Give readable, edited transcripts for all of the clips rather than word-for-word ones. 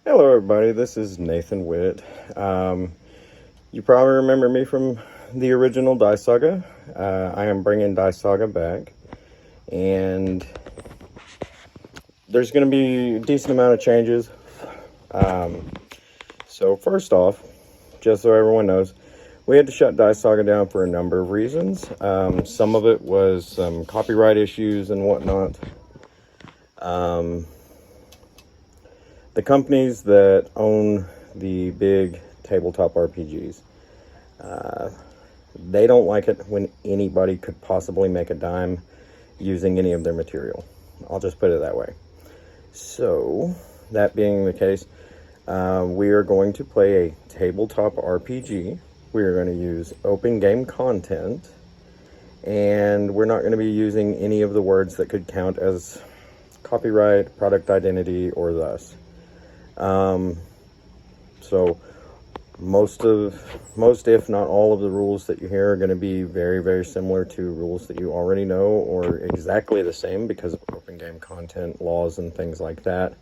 Hello everybody, this is Nathan Witt. You probably remember me from the original Dice Saga. I am bringing Dice Saga back, and there's going to be a decent amount of changes. So first off, just so everyone knows, we had to shut Dice Saga down for a number of reasons. Some of it was some copyright issues and whatnot. The companies that own the big tabletop RPGs, they don't like it when anybody could possibly make a dime using any of their material. I'll just put it that way. So, that being the case, we are going to play a tabletop RPG. We are going to use open game content, and we're not going to be using any of the words that could count as copyright, product identity, or thus. So most if not all of the rules that you hear are going to be very, very similar to rules that you already know, or exactly the same because of open game content laws and things like that.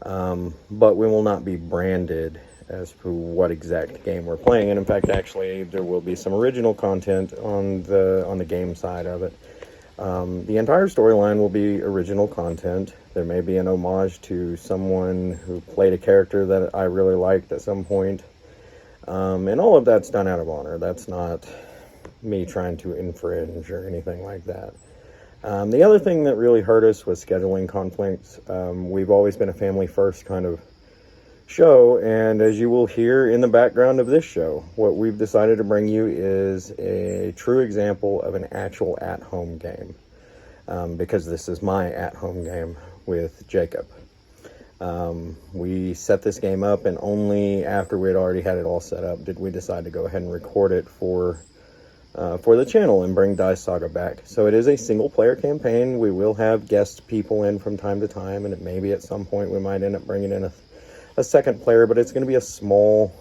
But we will not be branded as to what exact game we're playing. And in fact, actually, there will be some original content on the game side of it. The entire storyline will be original content. There may be an homage to someone who played a character that I really liked at some point. And all of that's done out of honor. That's not me trying to infringe or anything like that. The other thing that really hurt us was scheduling conflicts. We've always been a family first kind of show, and as you will hear in the background of this show, what we've decided to bring you is a true example of an actual at-home game, because this is my at-home game with Jacob. We set this game up, and only after we had already had it all set up did we decide to go ahead and record it for the channel and bring Dice Saga back. So it is a single-player campaign. We will have guest people in from time to time, and it maybe at some point we might end up bringing in a second player, but it's going to be a small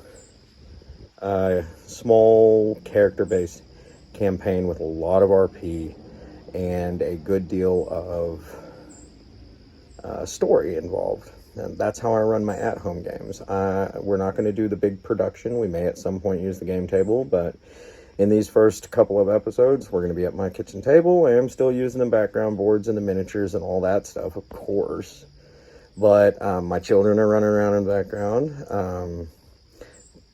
character-based campaign with a lot of RP and a good deal of story involved. And that's how I run my at-home games. We're not going to do the big production. We may at some point use the game table, but in these first couple of episodes, we're going to be at my kitchen table. I am still using the background boards and the miniatures and all that stuff, of course. But my children are running around in the background.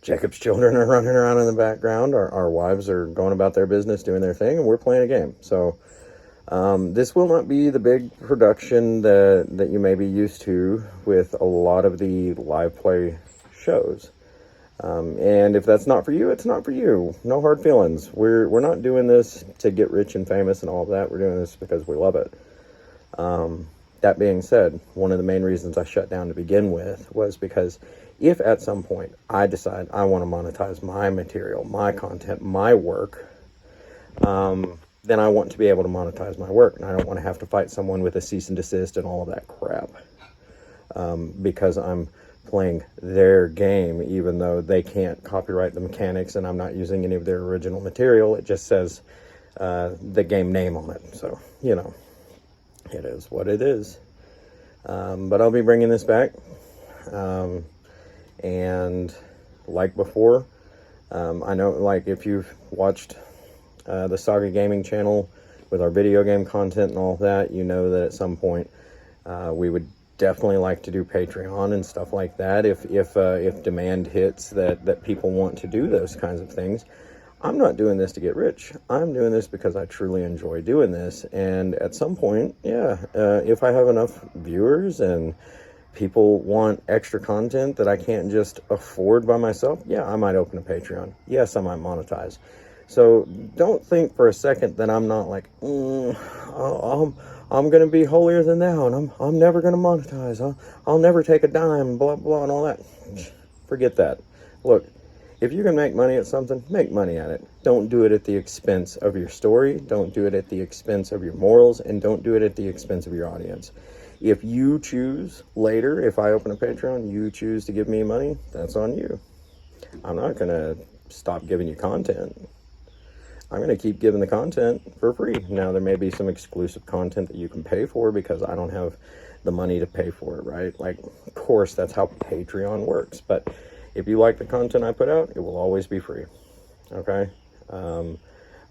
Jacob's children are running around in the background. Our wives are going about their business, doing their thing, and we're playing a game. So this will not be the big production that you may be used to with a lot of the live play shows. And if that's not for you, it's not for you. No hard feelings. We're not doing this to get rich and famous and all of that. We're doing this because we love it. That being said, one of the main reasons I shut down to begin with was because if at some point I decide I want to monetize my material, my content, my work, then I want to be able to monetize my work, and I don't want to have to fight someone with a cease and desist and all of that crap, because I'm playing their game, even though they can't copyright the mechanics and I'm not using any of their original material. It just says the game name on it, so, you know. It is what it is. But I'll be bringing this back. And like before, I know, like, if you've watched the Saga Gaming channel with our video game content and all that, you know that at some point we would definitely like to do Patreon and stuff like that if demand hits that people want to do those kinds of things. I'm not doing this to get rich. I'm doing this because I truly enjoy doing this. And at some point, if I have enough viewers and people want extra content that I can't just afford by myself, I might open a Patreon. Yes, I might monetize. So don't think for a second that I'm not like, I'm going to be holier than thou, and I'm never going to monetize. I'll never take a dime, blah, blah, and all that. Forget that. Look. If you can make money at something, make money at it. Don't do it at the expense of your story. Don't do it at the expense of your morals. And don't do it at the expense of your audience. If you choose later, if I open a Patreon, you choose to give me money, that's on you. I'm not going to stop giving you content. I'm going to keep giving the content for free. Now, there may be some exclusive content that you can pay for because I don't have the money to pay for it, right? Like, of course, that's how Patreon works. But if you like the content I put out, it will always be free, okay?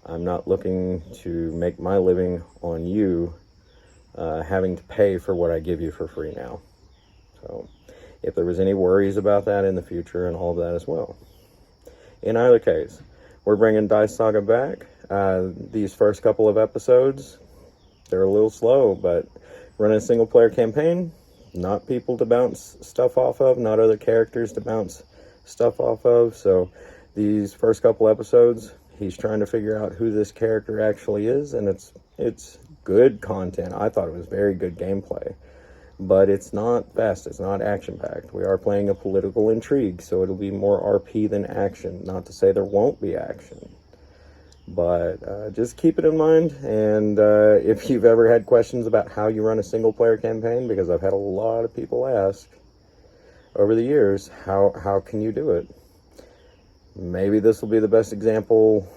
I'm not looking to make my living on you having to pay for what I give you for free now. So if there was any worries about that in the future and all of that as well. In either case, we're bringing Dice Saga back. These first couple of episodes, they're a little slow, but running a single player campaign, not people to bounce stuff off of, not other characters to bounce stuff off of. So these first couple episodes, he's trying to figure out who this character actually is, and it's good content. I thought it was very good gameplay, but it's not fast, it's not action-packed. We are playing a political intrigue, so it'll be more RP than action. Not to say there won't be action, but just keep it in mind. And if you've ever had questions about how you run a single-player campaign, because I've had a lot of people ask over the years, how can you do it? Maybe this will be the best example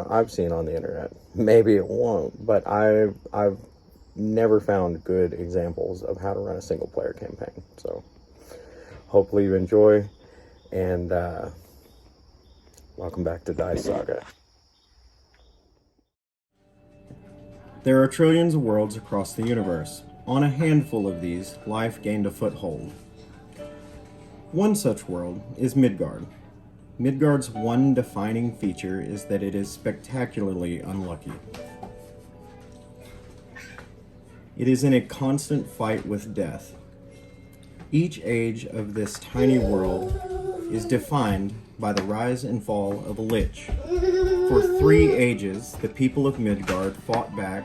I've seen on the internet. Maybe it won't, but I've never found good examples of how to run a single player campaign. So hopefully you enjoy, and welcome back to Dice Saga. There are trillions of worlds across the universe. On a handful of these, life gained a foothold. One such world is Midgard. Midgard's one defining feature is that it is spectacularly unlucky. It is in a constant fight with death. Each age of this tiny world is defined by the rise and fall of a lich. For 3 ages, the people of Midgard fought back,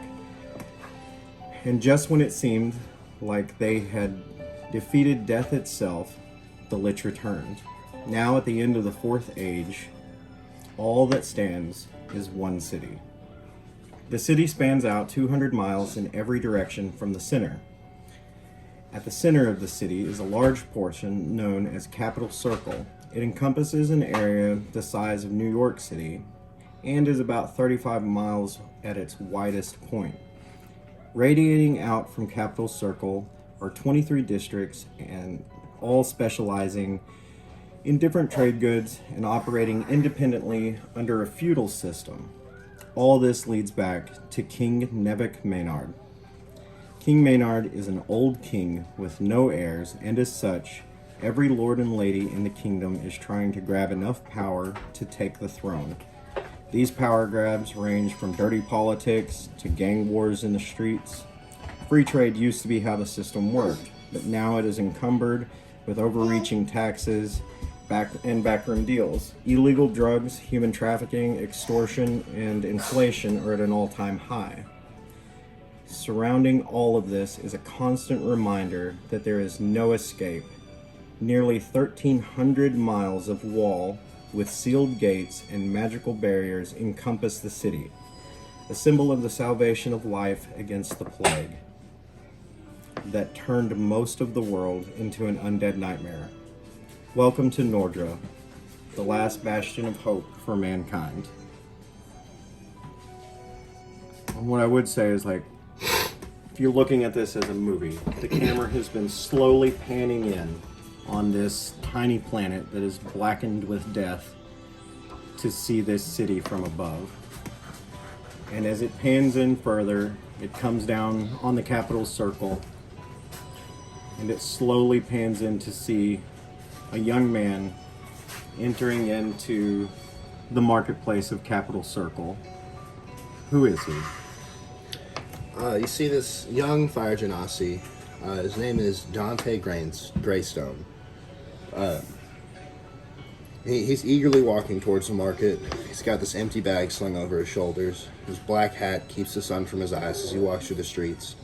and just when it seemed like they had defeated death itself, the lich returned. Now, at the end of the 4th age, all that stands is one city. The city spans out 200 miles in every direction from the center. At the center of the city is a large portion known as Capital Circle. It encompasses an area the size of New York City and is about 35 miles at its widest point. Radiating out from Capital Circle are 23 districts, and all specializing in different trade goods and operating independently under a feudal system. All this leads back to King Maynard. King Maynard is an old king with no heirs, and as such, every lord and lady in the kingdom is trying to grab enough power to take the throne. These power grabs range from dirty politics to gang wars in the streets. Free trade used to be how the system worked, but now it is encumbered with overreaching taxes and backroom deals. Illegal drugs, human trafficking, extortion, and inflation are at an all-time high. Surrounding all of this is a constant reminder that there is no escape. Nearly 1,300 miles of wall with sealed gates and magical barriers encompass the city, a symbol of the salvation of life against the plague that turned most of the world into an undead nightmare. Welcome to Nordra, the last bastion of hope for mankind. And what I would say is, like, if you're looking at this as a movie, the camera has been slowly panning in on this tiny planet that is blackened with death to see this city from above. And as it pans in further, it comes down on the Capital Circle, and it slowly pans in to see a young man entering into the marketplace of Capital Circle. Who is he? You see this young fire genasi. His name is Donte Graystone. He's eagerly walking towards the market. He's got this empty bag slung over his shoulders. His black hat keeps the sun from his eyes as he walks through the streets.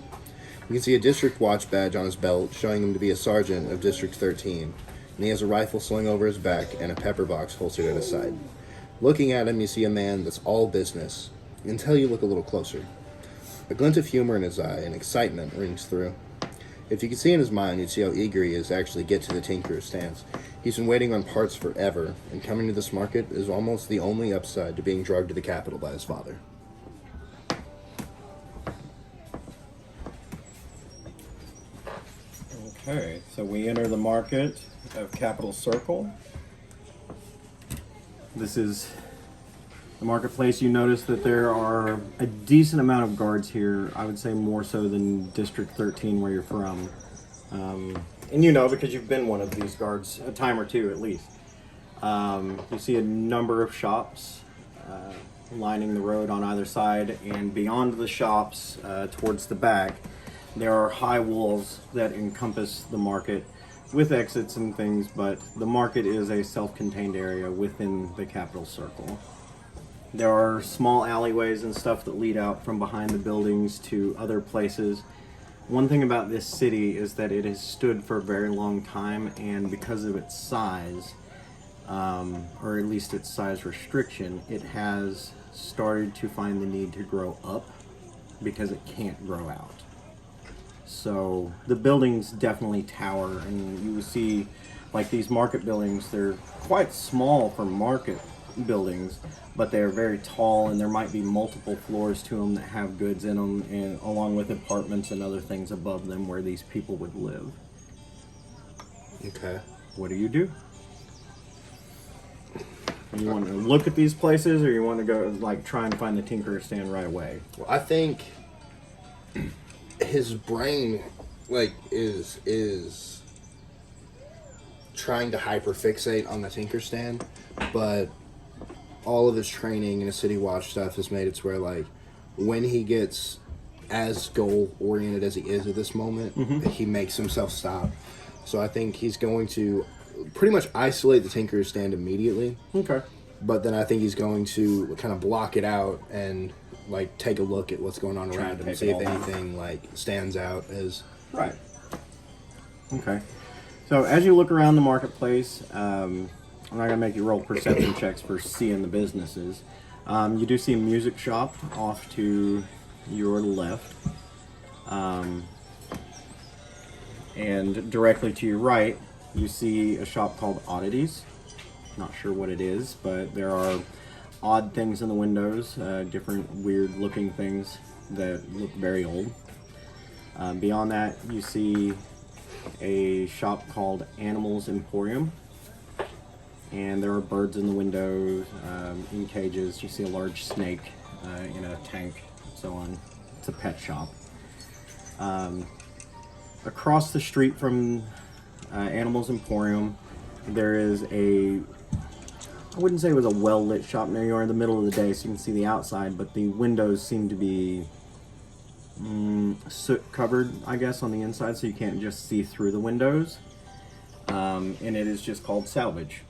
You can see a district watch badge on his belt, showing him to be a sergeant of District 13. And he has a rifle slung over his back and a pepper box holstered at his side. Looking at him, you see a man that's all business, until you look a little closer. A glint of humor in his eye and excitement rings through. If you could see in his mind, you'd see how eager he is to actually get to the tinkerer's stance. He's been waiting on parts forever, and coming to this market is almost the only upside to being drugged to the capital by his father. Okay, so we enter the market of Capital Circle. This is the marketplace. You notice that there are a decent amount of guards here. I would say more so than District 13 where you're from. And you know because you've been one of these guards a time or two at least. You see a number of shops lining the road on either side, and beyond the shops towards the back there are high walls that encompass the market with exits and things, but the market is a self-contained area within the Capital Circle. There are small alleyways and stuff that lead out from behind the buildings to other places. One thing about this city is that it has stood for a very long time, and because of its size, or at least its size restriction, it has started to find the need to grow up because it can't grow out. So the buildings definitely tower, and you will see like these market buildings, they're quite small for market buildings, but they're very tall, and there might be multiple floors to them that have goods in them, and along with apartments and other things above them where these people would live. Okay. What do? You want to look at these places, or you want to go like try and find the tinkerer stand right away? Well, I think his brain like is trying to hyperfixate on the tinker stand, but all of his training and his city watch stuff has made it to where like when he gets as goal oriented as he is at this moment, he makes himself stop. So I think he's going to pretty much isolate the tinker stand immediately. Okay. But then I think he's going to kind of block it out and like take a look at what's going on around him, see if anything like stands out as right. Okay. So as you look around the marketplace, I'm not gonna make you roll perception checks for seeing the businesses. You do see a music shop off to your left, and directly to your right, you see a shop called Oddities. Not sure what it is, but there are odd things in the windows, different weird looking things that look very old. Beyond that, you see a shop called Animals Emporium, and there are birds in the windows, in cages. You see a large snake in a tank, and so on. It's a pet shop. Across the street from Animals Emporium, there is I wouldn't say it was a well-lit shop. Now you're in the middle of the day, so you can see the outside, but the windows seem to be soot covered, I guess, on the inside, so you can't just see through the windows. And it is just called Salvage.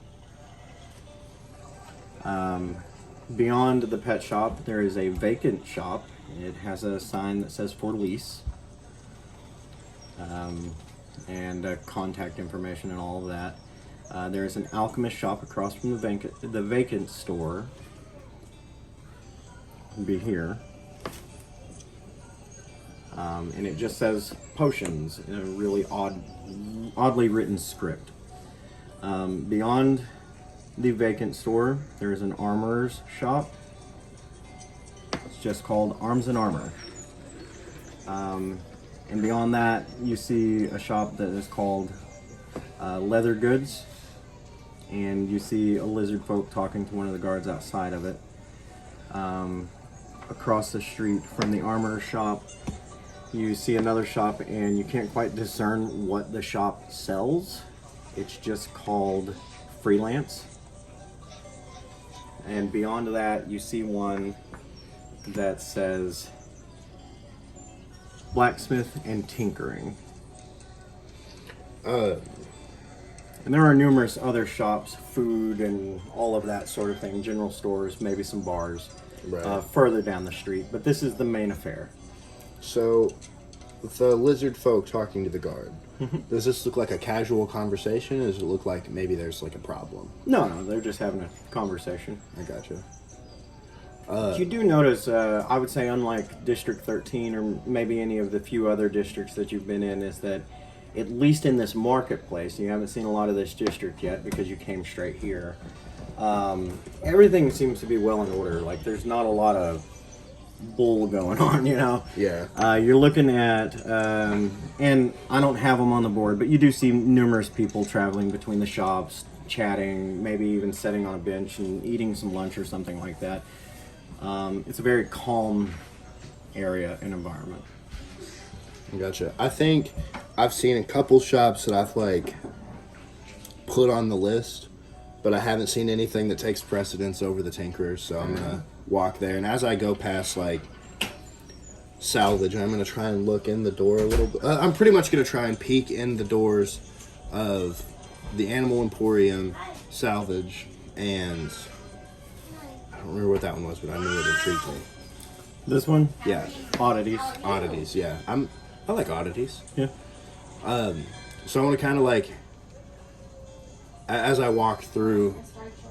Beyond the pet shop, there is a vacant shop. It has a sign that says for lease, and contact information and all of that. There is an alchemist shop across from the vacant store. It'll be here. And it just says potions in a really oddly written script. Beyond the vacant store, there is an armorer's shop. It's just called Arms and Armor. And beyond that, you see a shop that is called Leather Goods. And you see a lizard folk talking to one of the guards outside of it. Across the street from the armor shop, you see another shop, and you can't quite discern what the shop sells. It's just called Freelance. And beyond that, you see one that says Blacksmith and Tinkering. And there are numerous other shops, food and all of that sort of thing, general stores, maybe some bars, further down the street. But this is the main affair. So, the lizard folk talking to the guard, does this look like a casual conversation, or does it look like maybe there's like a problem? No, they're just having a conversation. I gotcha. You do notice, I would say unlike District 13 or maybe any of the few other districts that you've been in, is that at least in this marketplace, you haven't seen a lot of this district yet because you came straight here. Everything seems to be well in order. Like there's not a lot of bull going on, you know? Yeah. You're looking at, and I don't have them on the board, but you do see numerous people traveling between the shops, chatting, maybe even sitting on a bench and eating some lunch or something like that. It's a very calm area and environment. Gotcha. I think I've seen a couple shops that I've like put on the list, but I haven't seen anything that takes precedence over the Tinkerers, so I'm gonna walk there. And as I go past like salvage, I'm gonna try and look in the door a little bit. I'm pretty much gonna try and peek in the doors of the Animal Emporium, salvage, and I don't remember what that one was, but I knew it intrigued me. This one? Yeah, Oddities. oddities. Yeah, I like oddities. Yeah. So I want to kind of like, as I walk through,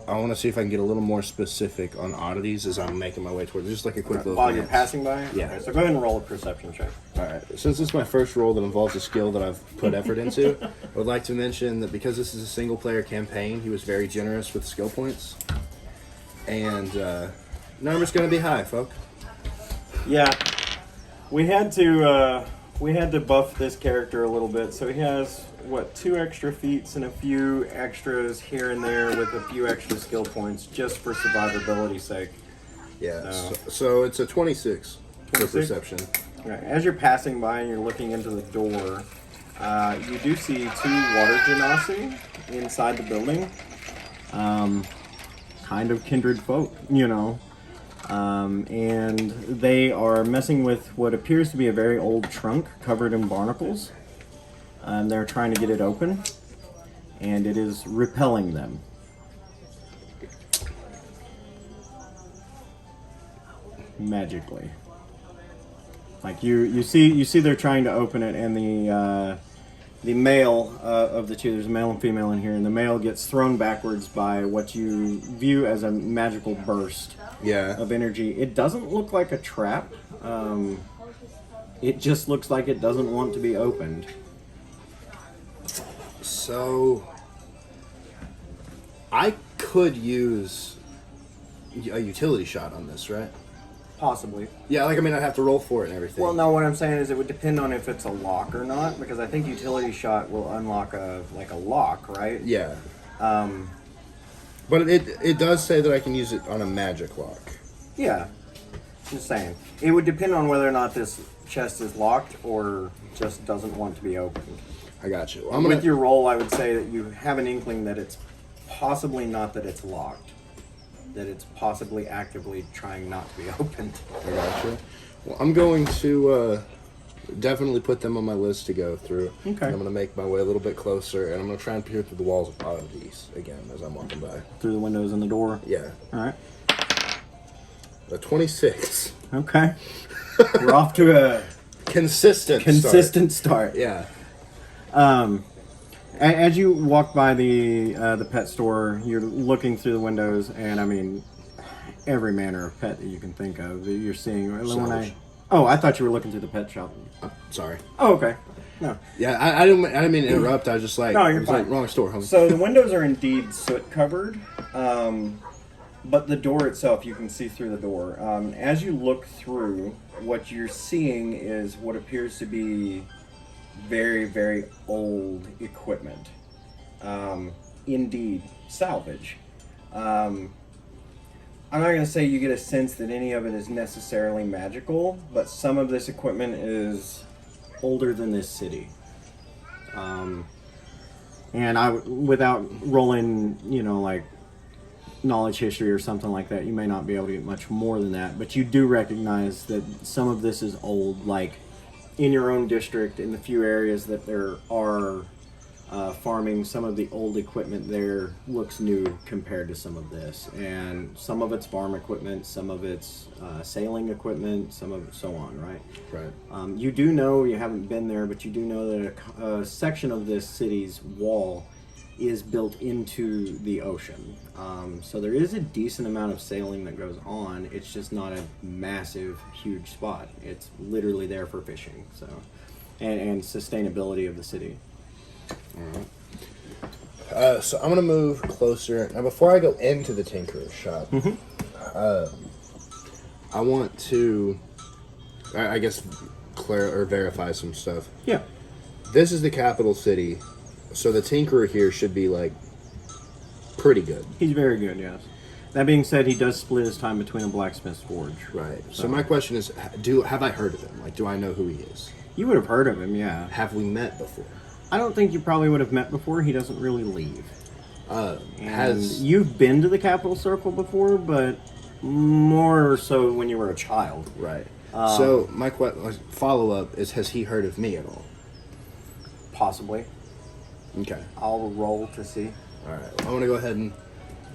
I want to see if I can get a little more specific on oddities as I'm making my way towards. Just like a quick little While you're glance. passing by? Yeah. Okay, so go ahead and roll a perception check. All right. Since this is my first roll that involves a skill that I've put effort into, I would like to mention that because this is a single-player campaign, he was very generous with skill points, and number's going to be high, folk. Yeah. We had to buff this character a little bit, so he has, 2 extra feats and a few extras here and there with a few extra skill points just for survivability's sake. Yeah. So it's a 26 for 26? perception. Right. As you're passing by and you're looking into the door, you do see 2 water genasi inside the building. Kind of kindred folk, you know. And they are messing with what appears to be a very old trunk covered in barnacles. They're trying to get it open, and it is repelling them. Magically. Like you see they're trying to open it, and the male of the two, there's a male and female in here, and the male gets thrown backwards by what you view as a magical burst of energy. It doesn't look like a trap. It just looks like it doesn't want to be opened. So I could use a utility shot on this, right? Possibly. Yeah, like, I mean, I'd have to roll for it and everything. Well, no, what I'm saying is it would depend on if it's a lock or not, because I think utility shot will unlock a lock, right? Yeah. But it does say that I can use it on a magic lock. Yeah. Just saying. It would depend on whether or not this chest is locked or just doesn't want to be opened. I got you. With your roll, I would say that you have an inkling that it's possibly not that it's locked. That it's possibly actively trying not to be opened. I got you. Well, I'm going to definitely put them on my list to go through. Okay. I'm going to make my way a little bit closer, and I'm going to try and peer through the walls of oddities again as I'm walking by. Through the windows in the door? Yeah. All right. A 26. Okay. We're off to a consistent start. Yeah. As you walk by the pet store, you're looking through the windows, and I mean, every manner of pet that you can think of that you're seeing. I thought you were looking through the pet shop. Sorry. Oh, okay. No. Yeah, I didn't mean to interrupt. I was just like, No, you're fine. like, wrong store, homie. So the windows are indeed soot covered, but the door itself, you can see through the door. As you look through, what you're seeing is what appears to be very, very old equipment. Indeed, salvage. I'm not going to say you get a sense that any of it is necessarily magical, but some of this equipment is older than this city. And without rolling, like knowledge history or something like that, you may not be able to get much more than that, but you do recognize that some of this is old, like in your own district, in the few areas that there are farming, some of the old equipment there looks new compared to some of this, and some of it's farm equipment, some of it's sailing equipment, some of it so on, right? Right. You do know, you haven't been there, but you do know that a section of this city's wall is built into the ocean. So there is a decent amount of sailing that goes on. It's just not a massive, huge spot. It's literally there for fishing, so and sustainability of the city. So I'm gonna move closer now. Before I go into the Tinkerer's shop, I want to, I guess, verify some stuff. Yeah. This is the capital city, so the Tinkerer here should be, like, pretty good. He's very good, yes. That being said, he does split his time between a blacksmith's forge. Right. So my question is, have I heard of him? Like, do I know who he is? You would have heard of him, yeah. Have we met before? I don't think you probably would have met before. He doesn't really leave. And you've been to the capital circle before, but more so when you were a child. Right. So my follow-up is, has he heard of me at all? Possibly. Okay. I'll roll to see. All right. I want to go ahead and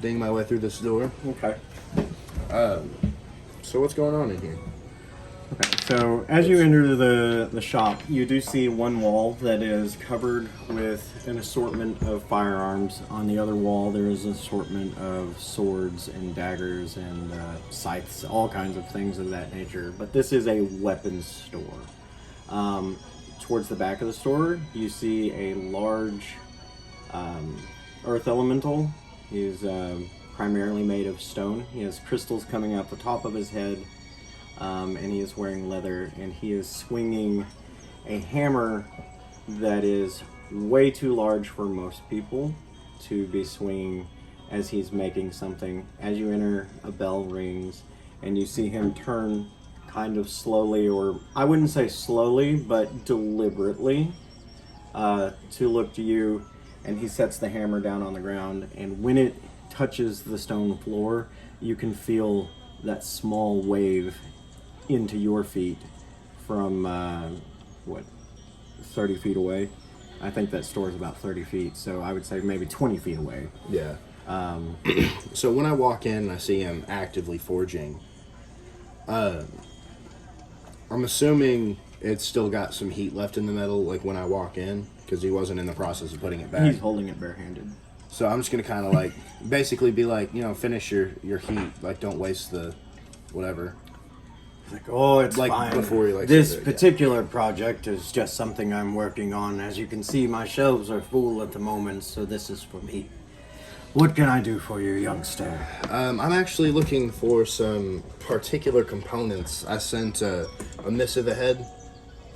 ding my way through this door. Okay. So what's going on in here? Okay, so as you enter the shop, you do see one wall that is covered with an assortment of firearms. On the other wall, there is an assortment of swords and daggers and scythes, all kinds of things of that nature. But this is a weapons store. Towards the back of the store, you see a large earth elemental. He's primarily made of stone. He has crystals coming out the top of his head. And he is wearing leather, and he is swinging a hammer that is way too large for most people to be swinging as he's making something. As you enter, a bell rings, and you see him turn kind of slowly, or I wouldn't say slowly, but deliberately, to look to you, and he sets the hammer down on the ground, and when it touches the stone floor, you can feel that small wave into your feet from 30 feet away. I think that store is about 30 feet, so I would say maybe 20 feet away. Yeah. So when I walk in and I see him actively forging, I'm assuming it's still got some heat left in the metal, like when I walk in, because he wasn't in the process of putting it back. He's holding it barehanded. So I'm just gonna kind of like basically be like, finish your heat, like don't waste the whatever. Like, oh, it's like fine. Before he this particular project is just something I'm working on. As you can see, my shelves are full at the moment, so this is for me. What can I do for you, youngster? I'm actually looking for some particular components. I sent a missive ahead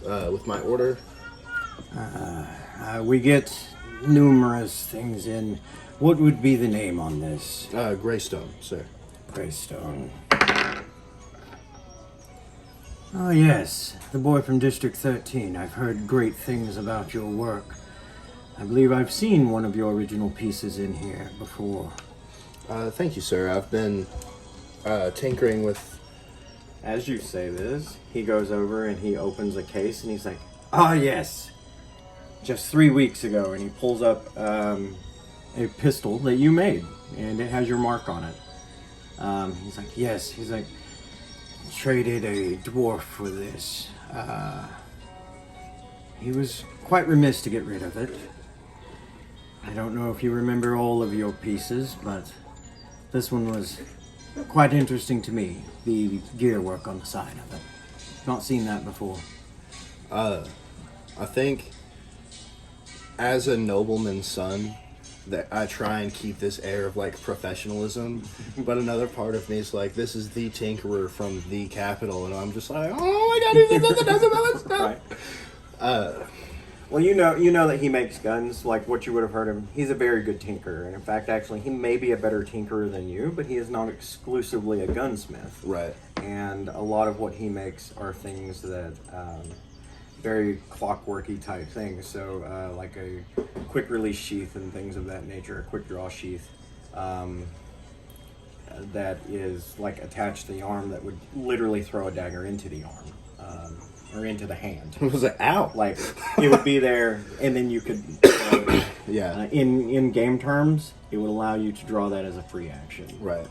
with my order. We get numerous things in. What would be the name on this? Graystone, sir. Graystone. Oh yes, the boy from District 13. I've heard great things about your work. I believe I've seen one of your original pieces in here before. Thank you, sir. I've been tinkering with... As you say this, he goes over and he opens a case and he's like, ah yes, just 3 weeks ago, and he pulls up a pistol that you made, and it has your mark on it. He's like, yes, he's like, traded a dwarf for this. He was quite remiss to get rid of it. I don't know if you remember all of your pieces, but this one was quite interesting to me. The gear work on the side of it. Not seen that before. I think as a nobleman's son, that I try and keep this air of like professionalism, but another part of me is like, this is the Tinkerer from the capital, and I'm just like, oh my god, he doesn't know that stuff. Right. Well, you know that he makes guns, like what you would have heard him. He's a very good tinkerer, and in fact, actually, he may be a better tinkerer than you, but he is not exclusively a gunsmith. Right. And a lot of what he makes are things that, very clockworky type things. So, like a quick release sheath and things of that nature, a quick draw sheath, that is like attached to the arm that would literally throw a dagger into the arm. Or into the hand. I was like, ow! Like, it would be there, and then you could... yeah. In game terms, it would allow you to draw that as a free action. Right.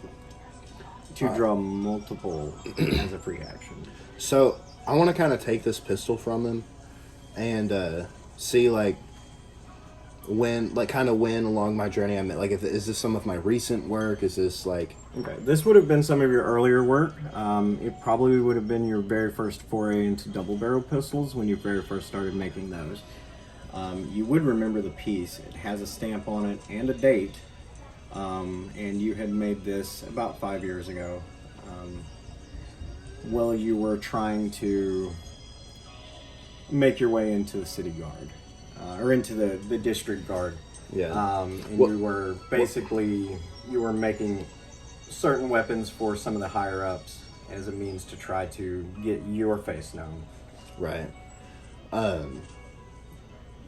To draw multiple as a free action. So, I want to kind of take this pistol from him and see, like, when along my journey I met, like, is this some of my recent work? Is this, like... Okay, this would have been some of your earlier work. It probably would have been your very first foray into double barrel pistols when you very first started making those. You would remember the piece. It has a stamp on it and a date. And you had made this about 5 years ago. while you were trying to make your way into the city guard, or into the district guard. Yeah. And you were basically, you were making certain weapons for some of the higher ups as a means to try to get your face known. Right.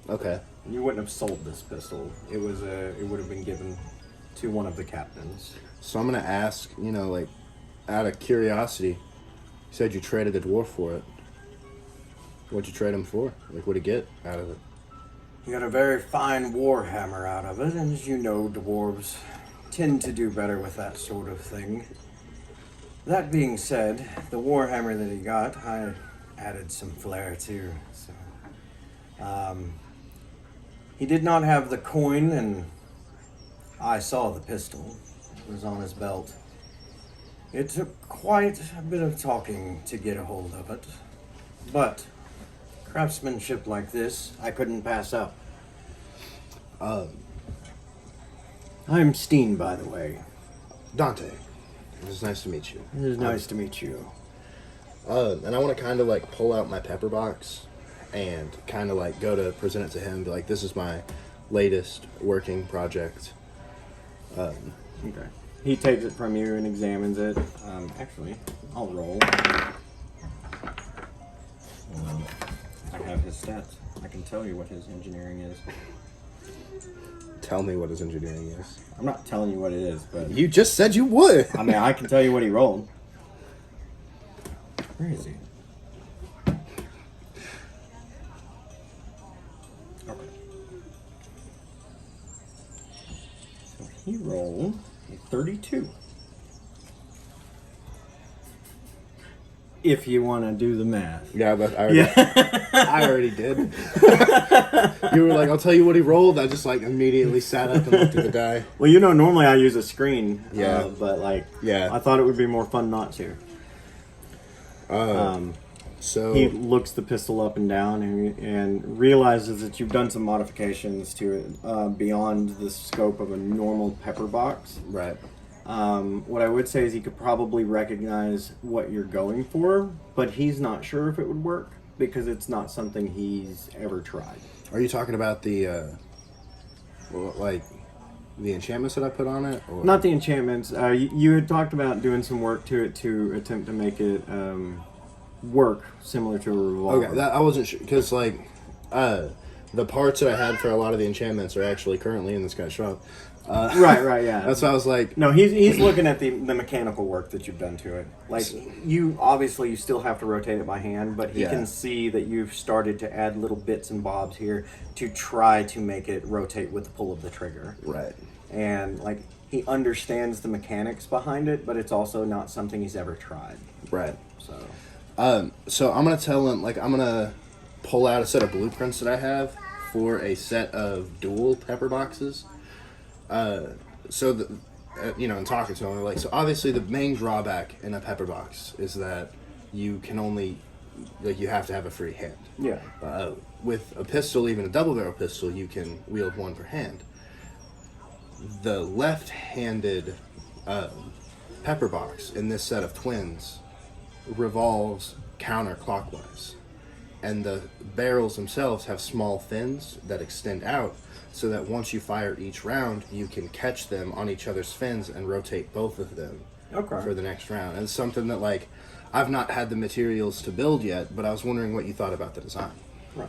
Okay. You wouldn't have sold this pistol. It would have been given to one of the captains. So I'm gonna ask, like, out of curiosity, you said you traded the dwarf for it. What'd you trade him for? Like, what'd he get out of it? You got a very fine war hammer out of it, and as you know, dwarves tend to do better with that sort of thing. That being said, the war hammer that he got, I added some flair to. So, he did not have the coin, and I saw the pistol. It was on his belt. It took quite a bit of talking to get a hold of it, but craftsmanship like this, I couldn't pass up. I'm Steen, by the way. Donte. It was nice to meet you. It is nice to meet you. And I want to kind of like pull out my pepper box and kind of like go to present it to him. Be like, this is my latest working project. Okay. He takes it from you and examines it. Actually, I'll roll. I have his stats. I can tell you what his engineering is. Tell me what his engineering is. I'm not telling you what it is, but You just said you would. I mean, I can tell you what he rolled. Where is he? Okay. So he rolled a 32. If you want to do the math. Yeah, but I already did. You were like, I'll tell you what he rolled. I just like immediately sat up and looked at the die. Well, normally I use a screen. Yeah. But Yeah. I thought it would be more fun not to. So He looks the pistol up and down and realizes that you've done some modifications to it beyond the scope of a normal pepper box. right. What I would say is he could probably recognize what you're going for, but he's not sure if it would work because it's not something he's ever tried. Are you talking about the the enchantments that I put on it? Or? Not the enchantments. You had talked about doing some work to it to attempt to make it work similar to a revolver. Okay, I wasn't sure because the parts that I had for a lot of the enchantments are actually currently in this guy's shop. Right, yeah. That's why I was like, No, he's looking at the mechanical work that you've done to it. Like, you still have to rotate it by hand, but he can see that you've started to add little bits and bobs here to try to make it rotate with the pull of the trigger. right. And, he understands the mechanics behind it, but it's also not something he's ever tried. Right. So, So I'm gonna tell him, I'm gonna pull out a set of blueprints that I have for a set of dual pepper boxes. And talking to him, so obviously the main drawback in a pepper box is that you can only, you have to have a free hand. yeah. With a pistol, even a double barrel pistol, you can wield one per hand. The left-handed pepper box in this set of twins revolves counterclockwise, and the barrels themselves have small fins that extend out so that once you fire each round, you can catch them on each other's fins and rotate both of them for the next round. And it's something that I've not had the materials to build yet, but I was wondering what you thought about the design. Right.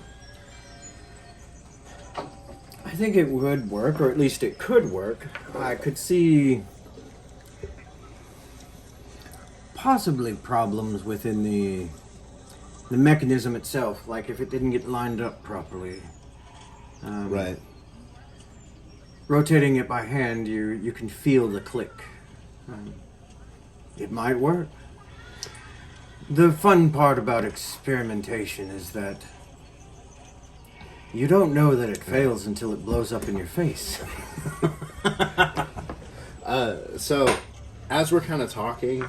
I think it would work, or at least it could work. I could see possibly problems within the mechanism itself, like if it didn't get lined up properly. Right. Rotating it by hand, you can feel the click. It might work. The fun part about experimentation is that you don't know that it fails until it blows up in your face. So, as we're kind of talking,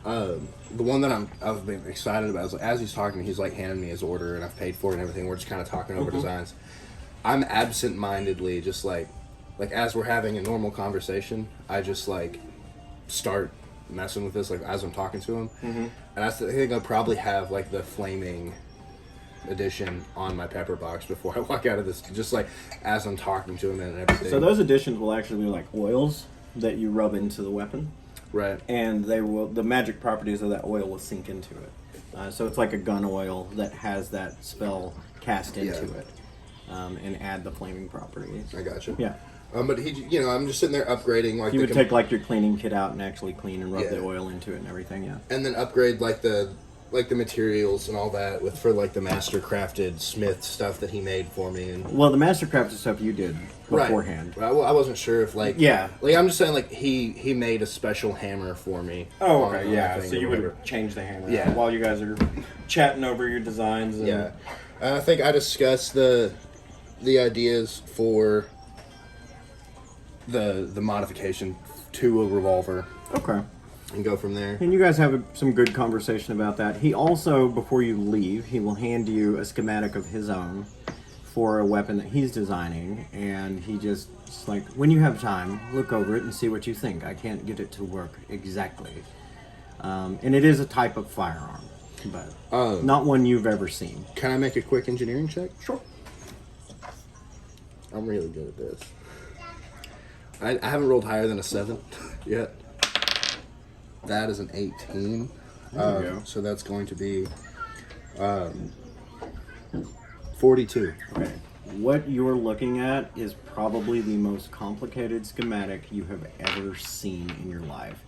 the one that I've been excited about is as he's talking, he's handing me his order and I've paid for it and everything. We're just kind of talking over designs. I'm absent-mindedly just as we're having a normal conversation, I just start messing with this like as I'm talking to him, and I think I'll probably have like the flaming edition on my pepper box before I walk out of this, just like as I'm talking to him and everything. So those additions will actually be like oils that you rub into the weapon, right? And the magic properties of that oil will sink into it. So it's like a gun oil that has that spell cast into it, and add the flaming properties. I gotcha. Yeah. But I'm just sitting there upgrading. Like you would take like your cleaning kit out and actually clean and rub the Yeah. oil into it and everything. Yeah. and then upgrade like the materials and all that for like the master crafted smith stuff that he made for me. And Well, the mastercraft stuff you did beforehand. Right. I wasn't sure if like I'm just saying like he made a special hammer for me. Oh, on okay, the yeah. thing So or you whatever. would change the hammer Yeah. while you guys are chatting over your designs. And Yeah, and I think I discussed the ideas for the modification to a revolver Okay. and go from there. And you guys have some good conversation about that. He also, before you leave, he will hand you a schematic of his own for a weapon that he's designing, and he just it's like, when you have time, look over it and see what you think. I can't get it to work exactly. And it is a type of firearm, but not one you've ever seen. Can I make a quick engineering check? Sure. I'm really good at this. I haven't rolled higher than a 7 yet. That is an 18. There you go. So that's going to be 42. Okay. What you're looking at is probably the most complicated schematic you have ever seen in your life.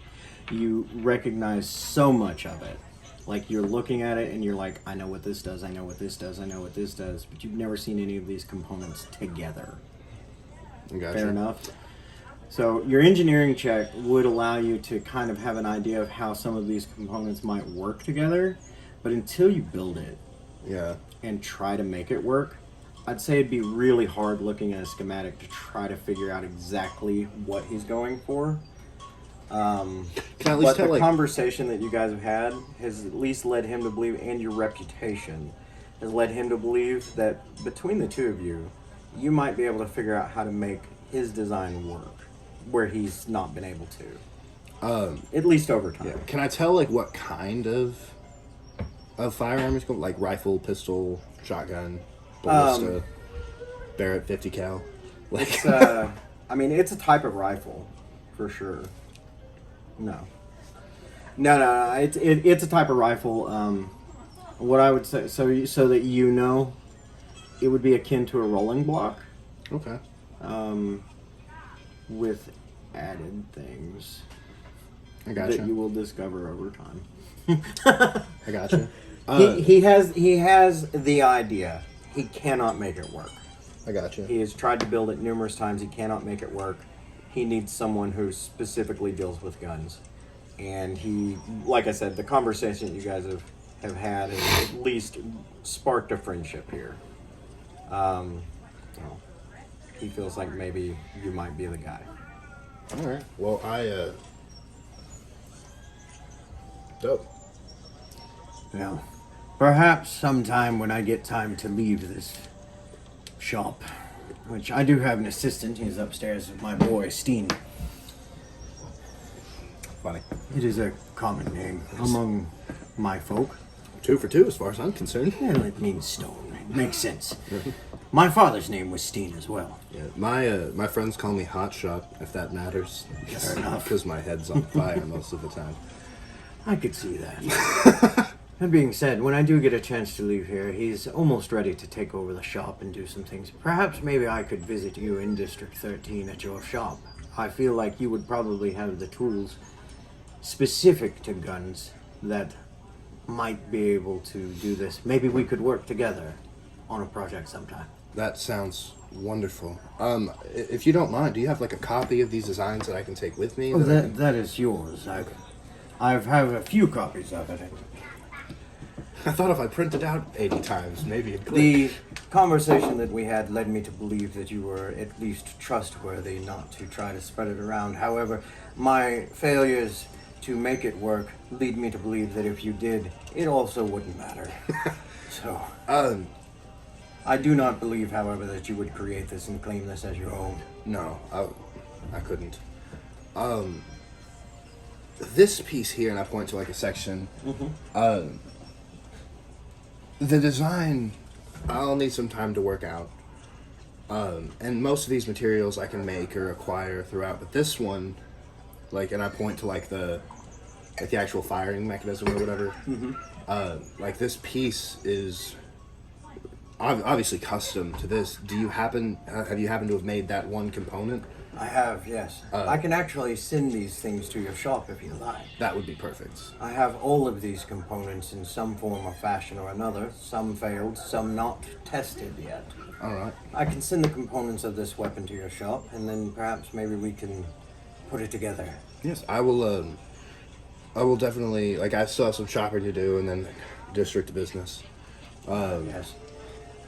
You recognize so much of it. Like, you're looking at it and you're like, I know what this does, I know what this does, I know what this does, but you've never seen any of these components together. Gotcha. Fair enough? So your engineering check would allow you to kind of have an idea of how some of these components might work together, but until you build it Yeah. and try to make it work, I'd say it'd be really hard looking at a schematic to try to figure out exactly what he's going for. Can I at least But tell the like conversation that you guys have had has at least led him to believe, and your reputation has led him to believe that between the two of you, you might be able to figure out how to make his design work where he's not been able to. At least over time. Yeah. Can I tell like what kind of firearm is going? Like rifle, pistol, shotgun, ballista, Barrett 50 cal. Like It's, I mean, it's a type of rifle, for sure. No. It's a type of rifle. What I would say, so that you know, it would be akin to a rolling block. okay. With added things I gotcha. that you will discover over time. I gotcha. He has the idea. He cannot make it work. I gotcha. He has tried to build it numerous times. He cannot make it work. He needs someone who specifically deals with guns. And he, like I said, the conversation you guys have had has at least sparked a friendship here. He feels like maybe you might be the guy. All right. Well, dope. Yeah. Perhaps sometime when I get time to leave this shop, which I do have an assistant. He's upstairs with my boy, Steen. Funny. It is a common name among my folk. 2 for 2 as far as I'm concerned. Well, it means stone. It makes sense. My father's name was Steen as well. Yeah. My friends call me Hot Shot, if that matters. Fair enough. Because my head's on fire most of the time. I could see that. That being said, when I do get a chance to leave here, he's almost ready to take over the shop and do some things. Perhaps maybe I could visit you in District 13 at your shop. I feel like you would probably have the tools specific to guns that might be able to do this. Maybe we could work together on a project sometime. That sounds wonderful. If you don't mind, do you have like a copy of these designs that I can take with me? Oh, that is yours. I have a few copies of it. I thought if I printed out 80 times, maybe it'd click. The conversation that we had led me to believe that you were at least trustworthy, not to try to spread it around. However, my failures to make it work lead me to believe that if you did, it also wouldn't matter. So, I do not believe, however, that you would create this and claim this as your own. No, I couldn't. this piece here, and I point to like a section. The design, I'll need some time to work out. And most of these materials I can make or acquire throughout, but this one, like, and I point to like the actual firing mechanism or whatever. Like this piece is obviously custom to this. Have you happened to have made that one component? I have, yes. I can actually send these things to your shop if you like. That would be perfect. I have all of these components in some form or fashion or another. Some failed, some not tested yet. All right. I can send the components of this weapon to your shop, and then perhaps maybe we can put it together. Yes, I will. I will definitely. Like, I still have some shopping to do, and then district business. Yes.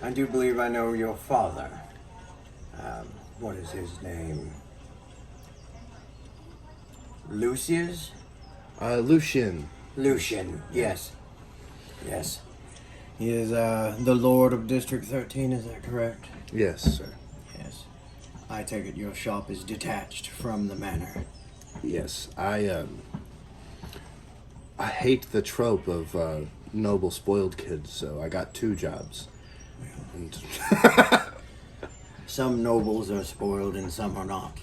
I do believe I know your father. What is his name? Lucius? Lucian. Lucian, yes. Yes. He is the Lord of District 13, is that correct? Yes, sir. Yes. I take it your shop is detached from the manor. Yes, I hate the trope of noble spoiled kids, so I got 2 jobs. And Some nobles are spoiled and some are not.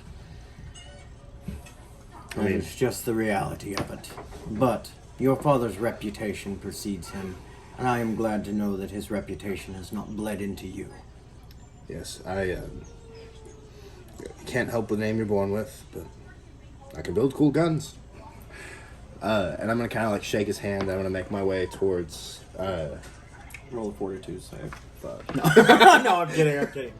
I mean, it's just the reality of it. But your father's reputation precedes him, and I am glad to know that his reputation has not bled into you. yes, I can't help the name you're born with, but I can build cool guns. And I'm gonna kind of like shake his hand. I'm gonna make my way towards. Roll a 42 save. No, I'm kidding.